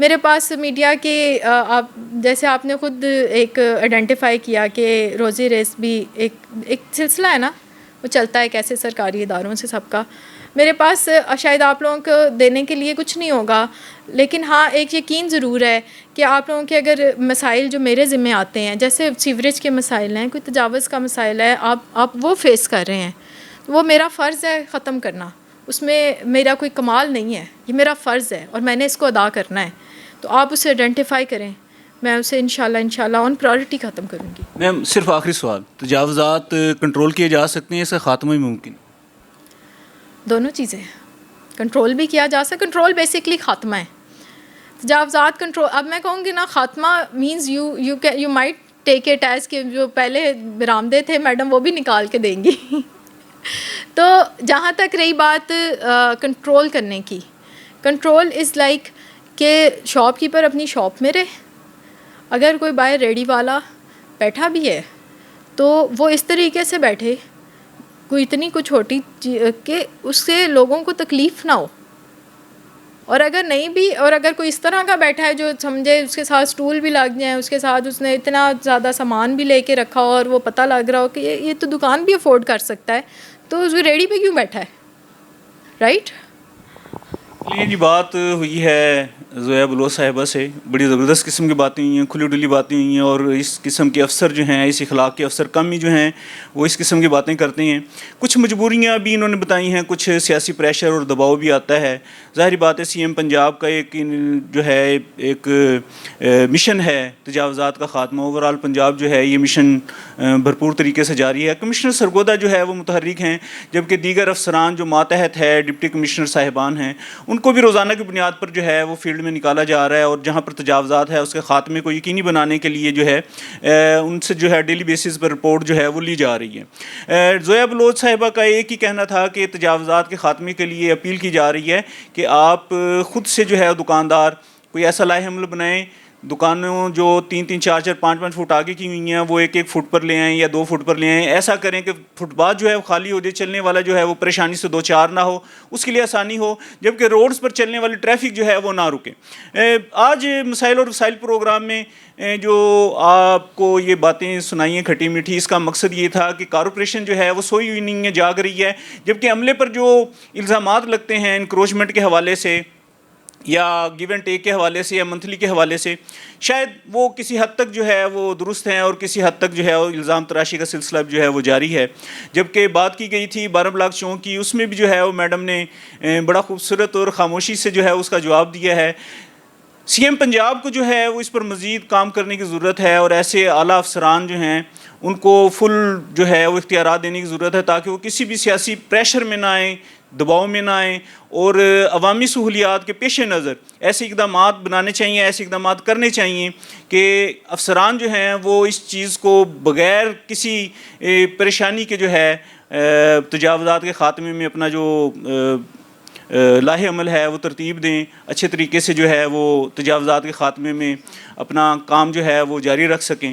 S2: میرے پاس میڈیا کے آپ جیسے آپ نے خود ایک آئیڈینٹیفائی کیا کہ روزی ریس بھی ایک سلسلہ ہے نا، وہ چلتا ہے کیسے سرکاری اداروں سے سب کا. میرے پاس شاید آپ لوگوں کو دینے کے لیے کچھ نہیں ہوگا، لیکن ہاں ایک یقین ضرور ہے کہ آپ لوگوں کے اگر مسائل جو میرے ذمہ آتے ہیں، جیسے سیوریج کے مسائل ہیں، کوئی تجاوز کا مسائل ہے، آپ وہ فیس کر رہے ہیں، وہ میرا فرض ہے ختم کرنا. اس میں میرا کوئی کمال نہیں ہے، یہ میرا فرض ہے اور میں نے اس کو ادا کرنا ہے. تو آپ اسے آئیڈینٹیفائی کریں، میں اسے انشاءاللہ آن پرائورٹی ختم کروں گی.
S1: میم صرف آخری سوال، تجاوزات کنٹرول کیے جا سکتے ہیں، اس کا خاتمہ بھی ممکن؟
S2: دونوں چیزیں کنٹرول بھی کیا جا سکتا. کنٹرول بیسکلی خاتمہ ہے. تجاوزات کنٹرول، اب میں کہوں گی نا خاتمہ means you might take it as کہ جو پہلے برآمدے تھے میڈم وہ بھی نکال کے دیں گی. تو جہاں تک رہی بات کنٹرول کرنے کی، کنٹرول از لائک کہ شاپ کیپر اپنی شاپ میں رہے، اگر کوئی باہر ریڈی والا بیٹھا بھی ہے تو وہ اس طریقے سے بیٹھے کوئی اتنی کوئی چھوٹی کہ اس سے لوگوں کو تکلیف نہ ہو. اور اگر نہیں بھی، اور اگر کوئی اس طرح کا بیٹھا ہے جو سمجھے اس کے ساتھ سٹول بھی لگ جائیں، اس کے ساتھ اس نے اتنا زیادہ سامان بھی لے کے رکھا ہو اور وہ پتہ لگ رہا ہو کہ یہ تو دکان بھی افورڈ کر سکتا ہے، تو اس ریڈی پہ کیوں بیٹھا ہے، رائٹ؟
S1: یہ جی بات ہوئی ہے زویا بلوچ صاحبہ سے، بڑی زبردست قسم کی باتیں ہوئی ہیں، کھلی ڈلی باتیں ہوئی ہیں، اور اس قسم کے افسر جو ہیں، اس اخلاق کے افسر کم ہی جو ہیں وہ اس قسم کی باتیں کرتے ہیں. کچھ مجبوریاں بھی انہوں نے بتائی ہیں، کچھ سیاسی پریشر اور دباؤ بھی آتا ہے. ظاہری بات ہے سی ایم پنجاب کا ایک جو ہے ایک مشن ہے تجاوزات کا خاتمہ. اوورال پنجاب جو ہے یہ مشن بھرپور طریقے سے جاری ہے. کمشنر سرگودا جو ہے وہ متحرک ہیں، جبکہ دیگر افسران جو ماتحت ہے ڈپٹی کمشنر صاحبان ہیں ان کو بھی روزانہ کی بنیاد پر جو ہے وہ فیلڈ میں نکالا جا رہا ہے، اور جہاں پر تجاوزات ہے اس کے خاتمے کو یقینی بنانے کے لیے جو ہے ان سے جو ہے ڈیلی بیسس پر رپورٹ جو ہے وہ لی جا رہی ہے. زویا بلوچ صاحبہ کا ایک ہی کہنا تھا کہ تجاوزات کے خاتمے کے لیے اپیل کی جا رہی ہے کہ آپ خود سے جو ہے دکاندار کوئی ایسا لائحہ عمل بنائیں، دکانوں جو 3-3 4-4 5-5 فٹ آگے کی ہوئی ہیں وہ 1-1 فٹ پر لے آئیں یا 2 فٹ پر لے آئیں. ایسا کریں کہ فٹ پاتھ جو ہے وہ خالی ہو جائے، چلنے والا جو ہے وہ پریشانی سے دو چار نہ ہو، اس کے لیے آسانی ہو، جبکہ روڈز پر چلنے والی ٹریفک جو ہے وہ نہ رکے. آج مسائل اور وسائل پروگرام میں جو آپ کو یہ باتیں سنائی ہیں کھٹی میٹھی، اس کا مقصد یہ تھا کہ کارپوریشن جو ہے وہ سوئی ہوئی نہیں ہے، جاگ رہی ہے. جبکہ عملے پر جو الزامات لگتے ہیں انکروچمنٹ کے حوالے سے یا گیو اینڈ ٹیک کے حوالے سے یا منتھلی کے حوالے سے، شاید وہ کسی حد تک جو ہے وہ درست ہیں اور کسی حد تک جو ہے وہ الزام تراشی کا سلسلہ جو ہے وہ جاری ہے. جبکہ بات کی گئی تھی 12 بلاک چونک کی، اس میں بھی جو ہے وہ میڈم نے بڑا خوبصورت اور خاموشی سے جو ہے اس کا جواب دیا ہے. سی ایم پنجاب کو جو ہے وہ اس پر مزید کام کرنے کی ضرورت ہے، اور ایسے اعلیٰ افسران جو ہیں ان کو فل جو ہے وہ اختیارات دینے کی ضرورت ہے تاکہ وہ کسی بھی سیاسی پریشر میں نہ آئیں، دباؤ میں نہ آئیں، اور عوامی سہولیات کے پیش نظر ایسے اقدامات بنانے چاہیے، ایسے اقدامات کرنے چاہیے کہ افسران جو ہیں وہ اس چیز کو بغیر کسی پریشانی کے جو ہے تجاوزات کے خاتمے میں اپنا جو لائحہ عمل ہے وہ ترتیب دیں، اچھے طریقے سے جو ہے وہ تجاوزات کے خاتمے میں اپنا کام جو ہے وہ جاری رکھ سکیں.